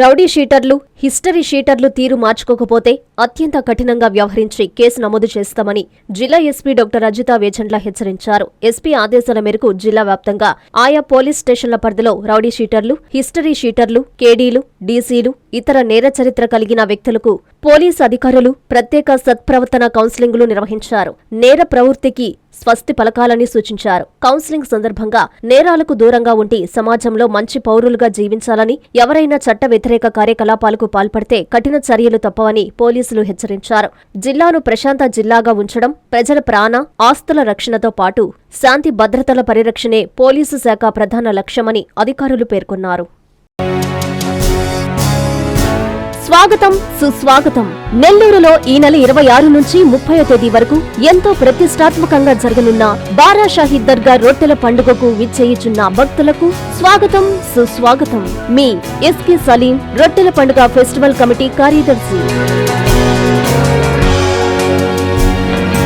Rowdy షీటర్లు, history షీటర్లు తీరు మార్చుకోకపోతే అత్యంత కఠినంగా వ్యవహరించి కేసు నమోదు చేస్తామని జిల్లా ఎస్పీ డాక్టర్ అజిత వేజండ్ల హెచ్చరించారు. ఎస్పీ ఆదేశాల మేరకు జిల్లా వ్యాప్తంగా ఆయా పోలీస్ స్టేషన్ల పరిధిలో రౌడీ షీటర్లు, హిస్టరీ షీటర్లు, కేడీలు, డీసీలు, ఇతర నేర చరిత్ర కలిగిన వ్యక్తులకు పోలీసు అధికారులు ప్రత్యేక సత్ప్రవర్తన కౌన్సిలింగులు నిర్వహించారు. నేర ప్రవృత్తికి స్వస్తి పలకాలని సూచించారు. కౌన్సిలింగ్ సందర్భంగా నేరాలకు దూరంగా ఉండి సమాజంలో మంచి పౌరులుగా జీవించాలని, ఎవరైనా చట్ట వ్యతిరేక కార్యకలాపాలకు పాల్పడితే కఠిన చర్యలు తప్పవని పోలీసులు హెచ్చరించారు. జిల్లాను ప్రశాంత జిల్లాగా ఉంచడం, ప్రజల ప్రాణ, ఆస్తుల రక్షణతో పాటు శాంతి భద్రతల పరిరక్షణే పోలీసు శాఖ ప్రధాన లక్ష్యమని అధికారులు పేర్కొన్నారు. స్వాగతం, సుస్వాగతం. నెల్లూరులో ఈ నెల 26 నుంచి 30వ తేదీ వరకు ఎంతో ప్రతిష్టాత్మకంగా జరగనున్న బారా షాహీద్ దర్గా రొట్టెల పండుగకు విచ్చేయుచున్న భక్తులకు స్వాగతం, సుస్వాగతం. మీ ఎస్కే సలీం, రొట్టెల పండుగ ఫెస్టివల్ కమిటీ కార్యదర్శి.